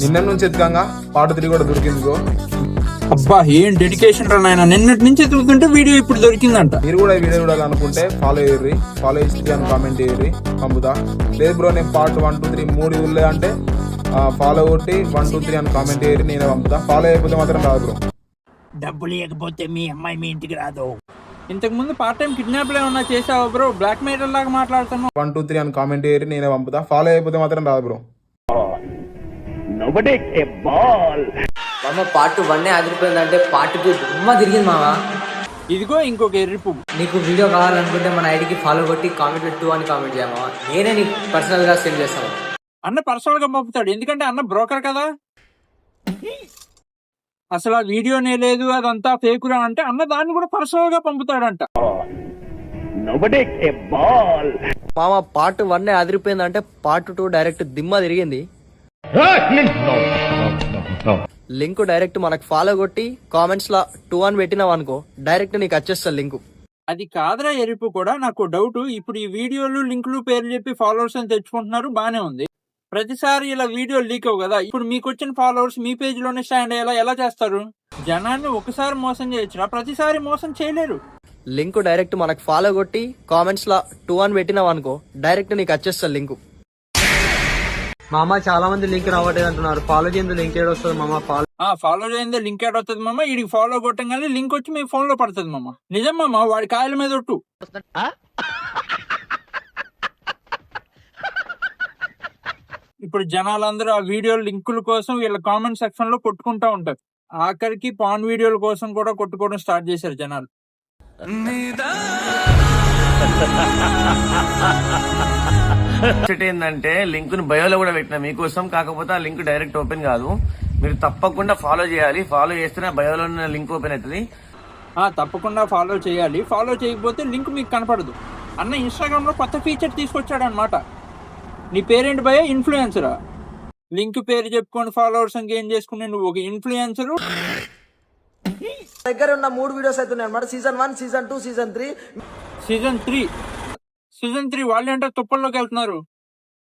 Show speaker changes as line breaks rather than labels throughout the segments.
నిన్న నుంచి ఎత్తుకంగా పార్ట్ 3 కూడా దొరికింది బ్రో.
అబ్బా ఏం డెడికేషన్ రా నాయన, నిన్నటి నుంచి ఎదుగుతుంటే వీడియో ఇప్పుడు దొరికిందంట.
మీరు కూడా ఈ వీడియో చూడాలనుకుంటే ఫాలో అయ్యి అని కామెంట్ చేయర్రి, పంపుతా. లేదు బ్రో నేను పార్ట్ 1, 2, 3 3 ఊళ్ళే అంటే ఫాలో కొట్టి 1, 2, 3 అని కామెంట్ చేయర్రి, నేనే పంపుతా. ఫాలో అయిపోతే మాత్రం రాదు బ్రో.
డబ్బులు ఇవ్వకపోతే మీ అమ్మాయి మీ ఇంటికి రాదు.
ఇంతకు ముందు పార్ట్ టైం కిడ్నాప్లు ఏమన్నా చేసావా బ్రో? బ్లాక్ మెయిల్ లాగా మాట్లాడుతున్నావు.
1, 2, 3 అని కామెంట్ చేయర్రి, నేనే పంపుతా. ఫాలో అయిపోతే మాత్రం రాదు బ్రో.
మామ పార్ట్ 1 అదిరిపోయిందంటే పార్ట్ 2 దుమ్మ తిరిగింది మామ.
ఇదిగో ఇంకొక ఎర్రిపు.
నీకు వీడియో కావాలనుకుంటే మన ఐడికి ఫాలో కొట్టి కామెంట్ 2 అని కామెంట్ చేయమా, నేనే నీకు పర్సనల్ గా సెండ్ చేస్తాను.
అన్న పర్సనల్ గా పంపుతాడు, ఎందుకంటే అన్న బ్రోకర్ కదా. అసలు ఆ వీడియోనే లేదు, అదంతా ఫేకురా అంటే అన్న దాన్ని కూడా పర్సనల్ గా పంపుతాడంట.
మామ పార్ట్ 1 అదిరిపోయిందంటే పార్ట్ 2 డైరెక్ట్ దిమ్మ తిరిగింది. లింక్ డైరెక్ట్ మనకు ఫాలో కొట్టి కామెంట్స్ లా 2 అని పెట్టినావు అనుకో, డైరెక్ట్ నీకు వచ్చేస్తా లింక్.
అది కాదురా ఎరుపు కూడా నాకు డౌట్. ఇప్పుడు ఈ వీడియోలు లింకులు పేర్లు చెప్పి ఫాలోవర్స్ అని తెచ్చుకుంటున్నారు, బానే ఉంది. ప్రతిసారి ఇలా వీడియో లీక్ అవ్వు కదా. ఇప్పుడు మీకు వచ్చిన ఫాలోవర్స్ మీ పేజ్ లోనే స్టాండ్ అయ్యేలా ఎలా చేస్తారు? జనాన్ని ఒకసారి మోసం చేయొచ్చురా, ప్రతిసారి మోసం చేయలేరు.
లింక్ డైరెక్ట్ మనకు ఫాలో కొట్టి కామెంట్స్ లా 2 అని పెట్టినావు అనుకో, డైరెక్ట్ నీకు వచ్చేస్తా లింక్. మామ చాలా మంది లింక్ రావట్లేదు అంటున్నారు. ఫాలో చేయండి, లింక్ ఏడు వస్తుంది మామ.
ఫాలో చేయండి, లింక్ ఏడు వస్తుంది మామ. వీడికి ఫాలో కొట్టంగానే లింక్ వచ్చి మీ ఫోన్ లో పడుతుంది మామ. నిజం మామ, వాడి కాయల మీద ఒట్టు. ఇప్పుడు జనాలందరూ ఆ వీడియో లింకుల కోసం వీళ్ళ కామెంట్ సెక్షన్ లో కొట్టుకుంటా ఉంటారు. ఆఖరికి పాన్ వీడియోల కోసం కూడా కొట్టుకోవడం స్టార్ట్ చేశారు జనాలు.
ఏంటంటే లింక్ ను బయోలో కూడా పెట్టిన మీకోసం, కాకపోతే ఆ లింక్ డైరెక్ట్ ఓపెన్ కాదు. మీరు తప్పకుండా ఫాలో చేయాలి. ఫాలో చేస్తేనే బయోలో ఉన్న లింక్ ఓపెన్ అవుతుంది.
తప్పకుండా ఫాలో చేయాలి. ఫాలో చేయకపోతే లింక్ మీకు కనపడదు. అన్న ఇన్స్టాగ్రామ్ లో కొత్త ఫీచర్ తీసుకొచ్చాడు అనమాట. నీ పేరేంటి భయ? ఇన్ఫ్లుయెన్సరా? లింక్ పేరు చెప్పుకొని ఫాలోవర్స్ గెయిన్ చేసుకునే నువ్వు ఒక ఇన్ఫ్లుయెన్సర్.
దగ్గర ఉన్న 3 వీడియోస్ అవుతున్నాయి అనమాట. Season 1, season 2, season 3.
సీజన్ 3 వాళ్ళు అంటే తుప్పల్లోకి వెళ్తున్నారు.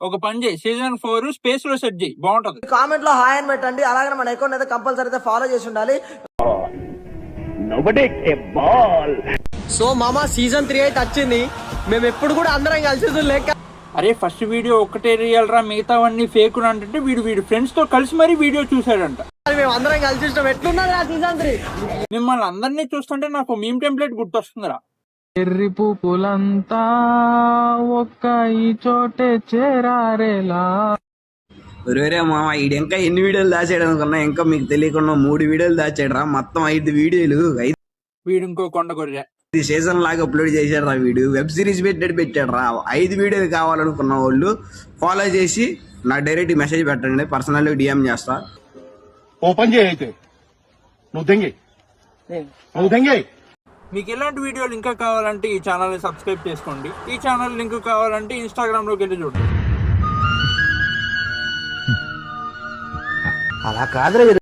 ఒక పని చేయి, సీజన్ 4 స్పేస్ లో సెట్ చేయి, బాగుంటది.
కామెంట్ లో హాయ్ అని పెట్టండి. అలాగే మన అకౌంట్ అయితే కంపల్సరీ అయితే ఫాలో చేసి ఉండాలి. సో మామ సీజన్ 3 అయితే వచ్చింది. మేము ఎప్పుడు కూడా అందరం కలిసి లేక,
అరే ఫస్ట్ వీడియో ఒక్కటే రియల్ రా, మిగతావన్నీ ఫేక్ అంటే వీడు ఫ్రెండ్స్ తో కలిసి మరీ వీడియో చూసాడంట.
మేము అందరం కలిసి చూస్తాం. ఎట్లున్నది ఆ సీజన్ 3?
మిమ్మల్ని అందరినీ చూస్తుంటే నాకు మీమ్ టెంప్లెట్ గుర్తొస్తుందిరా.
ఎర్రి పూపులంతా ఒక్క ఈ చోటే చేరారేలా.
వేరే మామ ఇంకా ఎన్ని వీడియోలు దాచాడు అనుకున్నా, ఇంకా మీకు తెలియకుండా 3 వీడియోలు దాచాడు రా. మొత్తం 5 వీడియోలు, 5
వీడు ఇంకో కొండ కొర్రా
సీజన్ లాగా అప్లోడ్ చేశాడు రా. వీడు వెబ్ సిరీస్ పెట్టాడు రా. 5 వీడియోలు కావాలనుకున్న వాళ్ళు ఫాలో చేసి నాకు డైరెక్ట్ మెసేజ్ పెట్టండి, పర్సనల్ డిఎం చేస్తా.
ఓపెన్ చేయైతే నువ్వు దెంగే.
మీకు ఇలాంటి వీడియోలు ఇంకా కావాలంటే ఈ ఛానల్ ని సబ్స్క్రైబ్ చేసుకోండి. ఈ ఛానల్ లింక్ కావాలంటే ఇన్స్టాగ్రామ్ లోకి వెళ్ళి చూడండి.
అలా కాదురా.